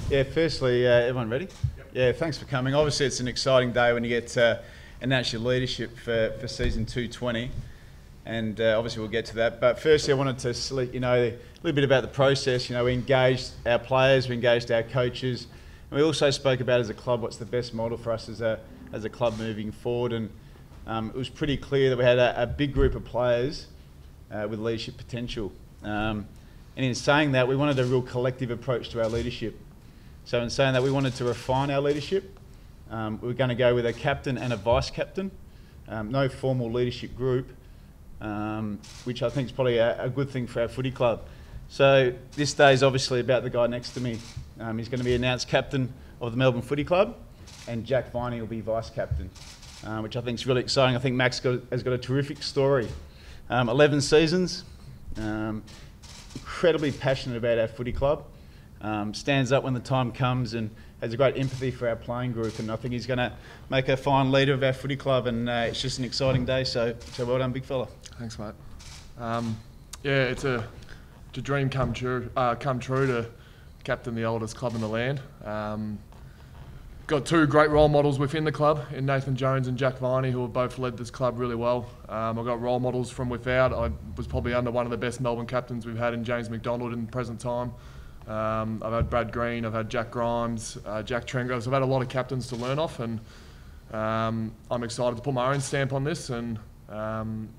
Yeah, firstly, everyone ready? Yep. Yeah, thanks for coming. Obviously, it's an exciting day when you get to announce your leadership for season 220, and obviously we'll get to that. But firstly, I wanted to let you know a little bit about the process. You know, we engaged our players, we engaged our coaches, and we also spoke about as a club what's the best model for us as a club moving forward. And it was pretty clear that we had a big group of players with leadership potential. And in saying that, we wanted a real collective approach to our leadership. So in saying that, we wanted to refine our leadership. We were going to go with a captain and a vice captain. No formal leadership group, which I think is probably a good thing for our footy club. So this day is obviously about the guy next to me. He's going to be announced captain of the Melbourne Footy Club, and Jack Viney will be vice captain, which I think is really exciting. I think Max has got a terrific story. 11 seasons, incredibly passionate about our footy club. Stands up when the time comes and has a great empathy for our playing group, and I think he's going to make a fine leader of our footy club, and it's just an exciting day, so well done, big fella. Thanks, mate. Yeah, it's a dream come true to captain the oldest club in the land. Got two great role models within the club in Nathan Jones and Jack Viney, who have both led this club really well. I've got role models from without. I was probably under one of the best Melbourne captains we've had in James McDonald in the present time. I've had Brad Green, I've had Jack Grimes, Jack Trengove. So I've had a lot of captains to learn off, and I'm excited to put my own stamp on this. And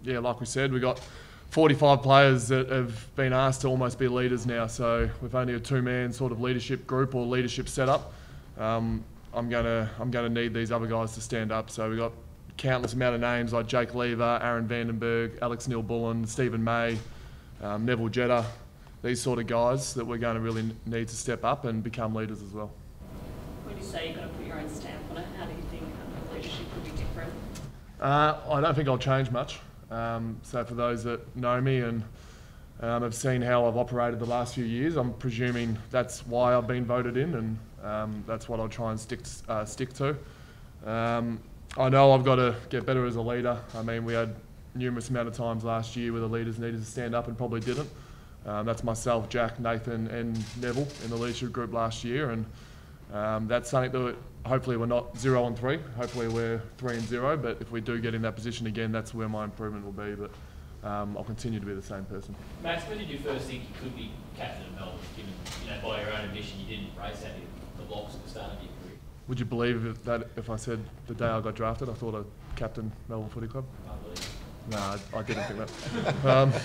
yeah, like we said, we've got 45 players that have been asked to almost be leaders now. So with only a two-man sort of leadership group or leadership setup, I'm gonna need these other guys to stand up. So we've got countless amount of names like Jake Lever, Aaron Vandenberg, Alex Neil-Bullen, Stephen May, Neville Jetta. These sort of guys that we're going to really need to step up and become leaders as well. When you say you're going to put your own stamp on it, how do you think leadership will be different? I don't think I'll change much. So for those that know me and have seen how I've operated the last few years, I'm presuming that's why I've been voted in, and that's what I'll try and stick to. I know I've got to get better as a leader. I mean, we had numerous amount of times last year where the leaders needed to stand up and probably didn't. That's myself, Jack, Nathan and Neville in the leadership group last year, and that's something that hopefully we're not 0-3, hopefully we're 3-0, but if we do get in that position again, that's where my improvement will be, but I'll continue to be the same person. Max, when did you first think you could be captain of Melbourne, given by your own admission you didn't race out the blocks at the start of your career? Would you believe if I said the day I got drafted I thought I'd captain Melbourne Footy Club? I believe it. No, I didn't think that.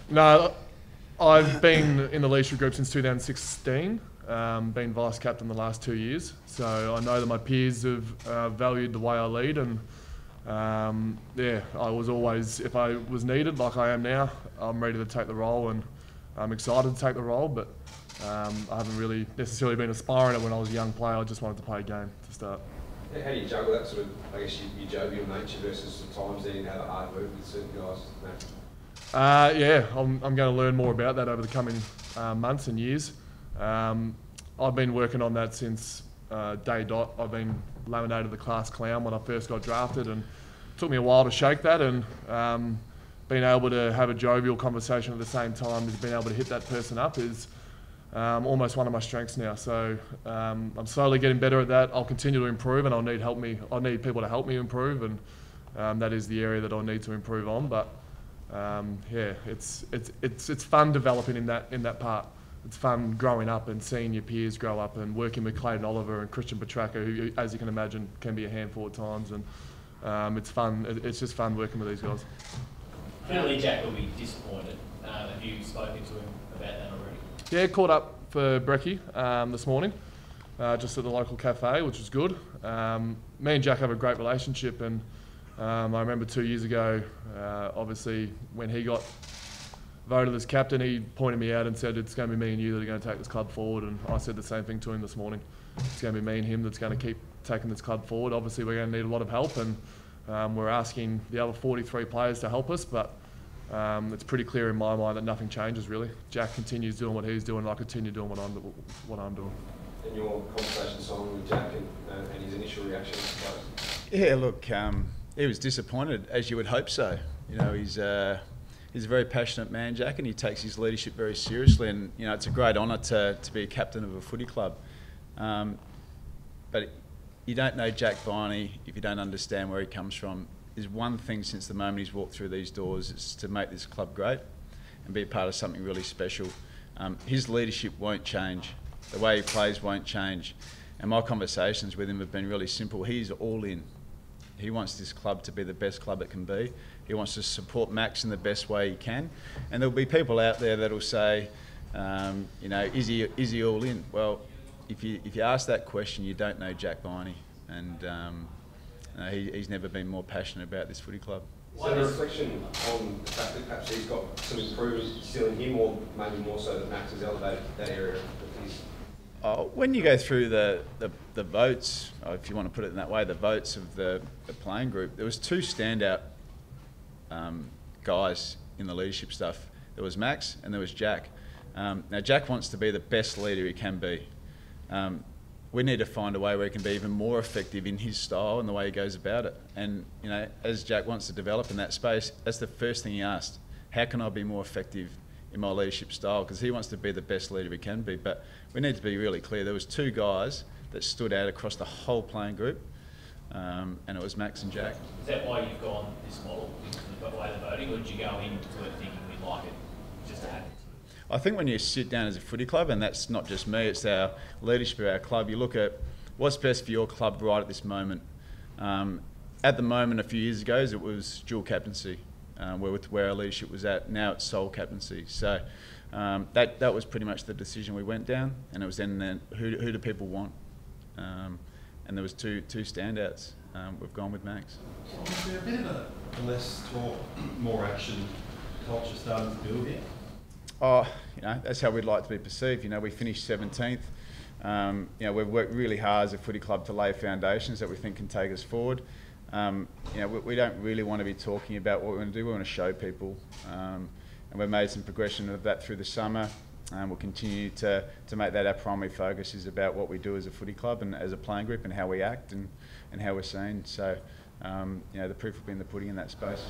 No, I've been in the leadership group since 2016, been vice captain the last 2 years. So I know that my peers have valued the way I lead, and yeah, I was always, if I was needed like I am now, I'm ready to take the role, and I'm excited to take the role, but I haven't really necessarily been aspiring to when I was a young player. I just wanted to play a game to start. How do you juggle that sort of, I guess, your jovial nature versus the times then you have a hard move with certain guys? Yeah, I'm going to learn more about that over the coming months and years. I've been working on that since day dot. I've been laminated the class clown when I first got drafted, and it took me a while to shake that, and being able to have a jovial conversation at the same time as being able to hit that person up is almost one of my strengths now. So I'm slowly getting better at that. I'll continue to improve, and I'll need people to help me improve, and that is the area that I'll need to improve on. But yeah, it's fun developing in that part. It's fun growing up and seeing your peers grow up, and working with Clayton Oliver and Christian Petracca, who, as you can imagine, can be a handful at times, and it's fun. It's just fun working with these guys. Clearly, Jack will be disappointed. Have you spoken to him about that already? Yeah, caught up for brekkie this morning, just at the local cafe, which was good. Me and Jack have a great relationship, and I remember 2 years ago, obviously, when he got voted as captain, he pointed me out and said, it's going to be me and you that are going to take this club forward, and I said the same thing to him this morning. It's going to be me and him that's going to keep taking this club forward. Obviously, we're going to need a lot of help, and we're asking the other 43 players to help us, but it's pretty clear in my mind that nothing changes, really. Jack continues doing what he's doing, and I continue doing what I'm doing. And your conversation, Simon, with Jack and his initial reaction, I suppose? Yeah, look, he was disappointed, as you would hope so. You know, he's he's a very passionate man, Jack, and he takes his leadership very seriously. And you know, it's a great honour to be a captain of a footy club. But you don't know Jack Viney if you don't understand where he comes from. There's one thing since the moment he's walked through these doors, is to make this club great and be a part of something really special. His leadership won't change. The way he plays won't change. And my conversations with him have been really simple. He's all in. He wants this club to be the best club it can be. He wants to support Max in the best way he can. And there'll be people out there that'll say, you know, is he all in? Well, if you ask that question, you don't know Jack Viney. And he's never been more passionate about this footy club. Is there a reflection on the fact that perhaps he's got some improvement still in him, or maybe more so that Max has elevated that area of his? When you go through the votes, if you want to put it in that way, the votes of the playing group, there was two standout guys in the leadership stuff. There was Max and there was Jack. Now Jack wants to be the best leader he can be. We need to find a way where he can be even more effective in his style and the way he goes about it. And you know, as Jack wants to develop in that space, that's the first thing he asked. How can I be more effective in my leadership style? Because he wants to be the best leader he can be. But we need to be really clear. There was two guys that stood out across the whole playing group, and it was Max and Jack. Is that why you've gone this model, the way the voting, or did you go into it thinking we'd like it just to happen? I think when you sit down as a footy club, and that's not just me, it's our leadership of our club, you look at what's best for your club right at this moment. At the moment, a few years ago, it was dual captaincy, where our leadership was at. Now it's sole captaincy. So that was pretty much the decision we went down, and it was then who do people want? And there was two standouts. We've gone with Max. Is there a bit of a less talk, more action culture starting to build here? Oh, you know, that's how we'd like to be perceived. You know, we finished 17th. You know, we've worked really hard as a footy club to lay foundations that we think can take us forward. You know, we don't really want to be talking about what we want to do. We want to show people, and we've made some progression of that through the summer. We'll continue to make that our primary focus, is about what we do as a footy club and as a playing group, and how we act and how we're seen. So, you know, the proof will be in the pudding in that space.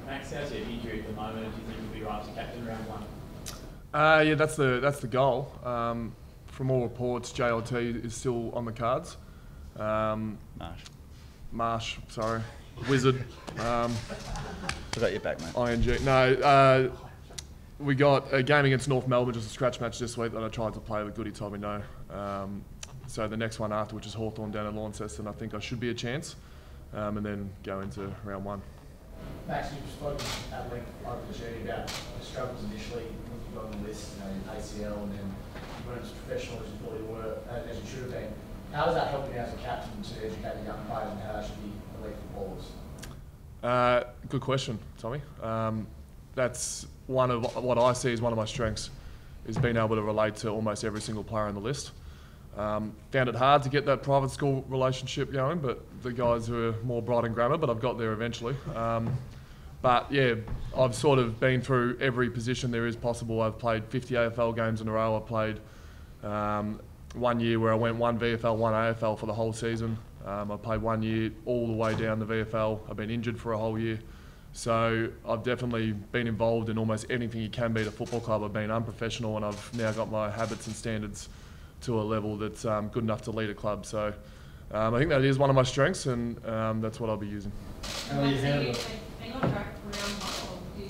Max, how's your injury at the moment? Do you think you'll be right to captain round one? Yeah, that's the goal. From all reports, JLT is still on the cards. Marsh, sorry, Wizard. Forgot your back, mate. ING. No, we got a game against North Melbourne, just a scratch match this week that I tried to play with. Goody told me no. So the next one after, which is Hawthorn down in Launceston, I think I should be a chance, and then go into round one. Max, you've spoken at length over the journey about the struggles initially when you got on the list, you know, in ACL, and then you weren't as professional as you thought you were, as you should have been. How does that help you as a captain to educate the young players on how they should be elite footballers? Good question, Tommy. That's one of what I see as one of my strengths, is being able to relate to almost every single player on the list. Found it hard to get that private school relationship going, but the guys who are more bright and grammar, but I've got there eventually. But yeah, I've sort of been through every position there is possible. I've played 50 AFL games in a row. I played 1 year where I went one VFL, one AFL for the whole season. I played 1 year all the way down the VFL. I've been injured for a whole year. So I've definitely been involved in almost anything you can be at a football club. I've been unprofessional, and I've now got my habits and standards to a level that's good enough to lead a club. So I think that is one of my strengths, and that's what I'll be using. How do you handle it? Are you on track for round one, or do you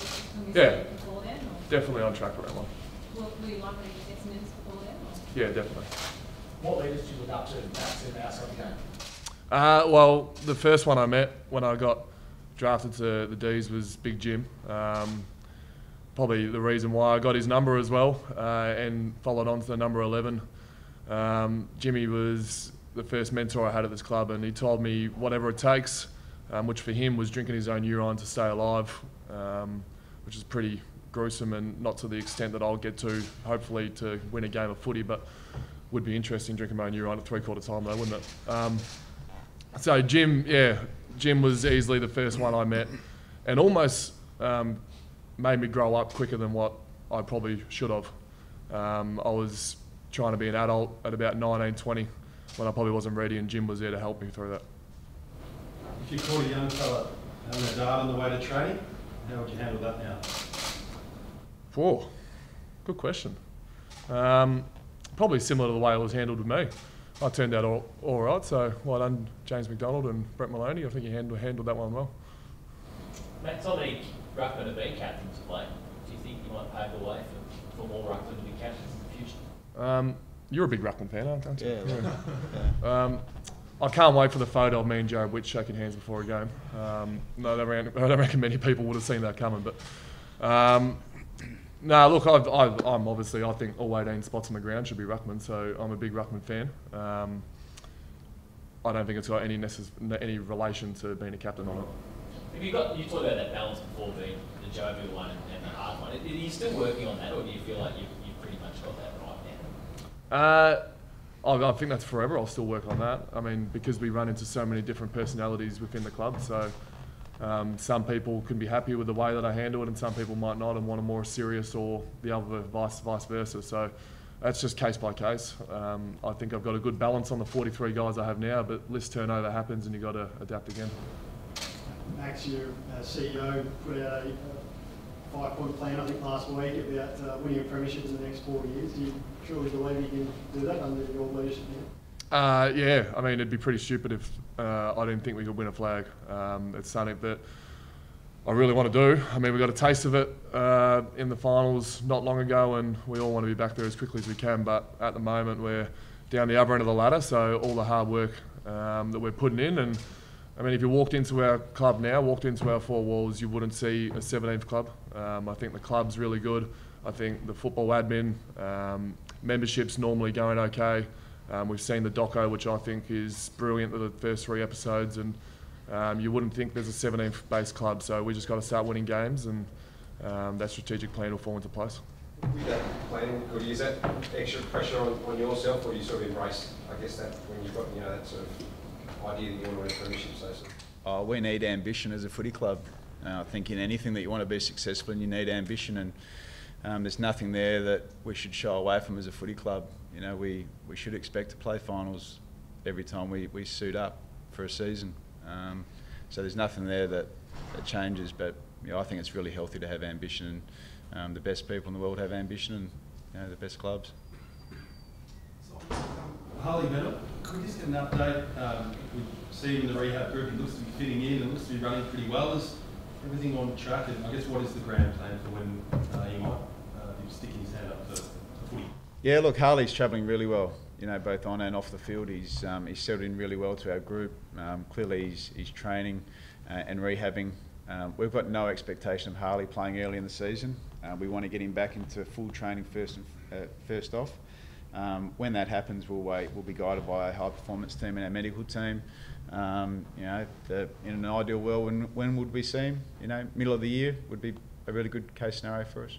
Yeah, before then? Or? Definitely on track for round one. Will you likely get some minutes before then? Or? Yeah, definitely. What leaders do you look up to Max in the outside the game? Well, the first one I met when I got drafted to the D's was Big Jim. Probably the reason why I got his number as well, and followed on to the number 11. Jimmy was the first mentor I had at this club, and he told me whatever it takes, which for him was drinking his own urine to stay alive, which is pretty gruesome, and not to the extent that I'll get to, hopefully, to win a game of footy, but would be interesting drinking my own urine at 3/4 time though, wouldn't it? So Jim was easily the first one I met, and almost made me grow up quicker than what I probably should have. I was trying to be an adult at about 19, 20 when I probably wasn't ready, and Jim was there to help me through that. If you caught a young fella having a dart on the way to training, how would you handle that now? Whoa, good question. Probably similar to the way it was handled with me. I turned out all right, so well done, James McDonald and Brett Maloney. I think you handled that one well. Matt, so many ruckmen have been captains of late. Do you think you might pave the way for more ruckmen to be captains in the future? You're a big ruckman fan, aren't you? Yeah. I can't wait for the photo of me and Jared Witch shaking hands before a game. No, I don't reckon many people would have seen that coming, but no, look, I'm obviously, I think all 18 spots on the ground should be ruckman, so I'm a big ruckman fan. I don't think it's got any relation to being a captain on it. You talked about that balance before, being the jovial one and the hard one. Are you still working on that, or do you feel like you've pretty much got that right now? I think that's forever. I'll still work on that. I mean, because we run into so many different personalities within the club, so some people can be happy with the way that I handle it, and some people might not and want a more serious, or the other vice versa. So that's just case by case. I think I've got a good balance on the 43 guys I have now, but list turnover happens and you've got to adapt again. Max, your CEO put out a 5-point plan, I think, last week about winning a premiership in the next 4 years. Do you truly believe you can do that under your leadership here? Yeah, I mean, it'd be pretty stupid if I didn't think we could win a flag. It's something that I really want to do. I mean, we got a taste of it in the finals not long ago, and we all want to be back there as quickly as we can, but at the moment we're down the other end of the ladder, so all the hard work that we're putting in, and I mean, if you walked into our club now, walked into our 4 walls, you wouldn't see a 17th club. I think the club's really good. I think the football admin, membership's normally going okay. We've seen the doco, which I think is brilliant, the first 3 episodes, and you wouldn't think there's a 17th base club, so we just got to start winning games, and that strategic plan will fall into place. With that plan, is that extra pressure on yourself, or do you sort of embrace, I guess, that when you've got that sort of idea that you want to win a premiership? We need ambition as a footy club. I think in anything that you want to be successful in, you need ambition, and there's nothing there that we should shy away from as a footy club. We should expect to play finals every time we suit up for a season. So there's nothing there that changes, but I think it's really healthy to have ambition, and the best people in the world have ambition, and the best clubs. Harley Bennett, could we just get an update? We see him in the rehab group, he looks to be fitting in and looks to be running pretty well. Is everything on track? And I guess what is the grand plan for when he might be sticking his hand up for footy? Yeah, look, Harley's travelling really well, both on and off the field. He's settled in really well to our group. Clearly he's training and rehabbing. We've got no expectation of Harley playing early in the season. We want to get him back into full training first off. When that happens, we'll be guided by a high performance team and our medical team. In an ideal world, when would we see him? Middle of the year would be a really good case scenario for us.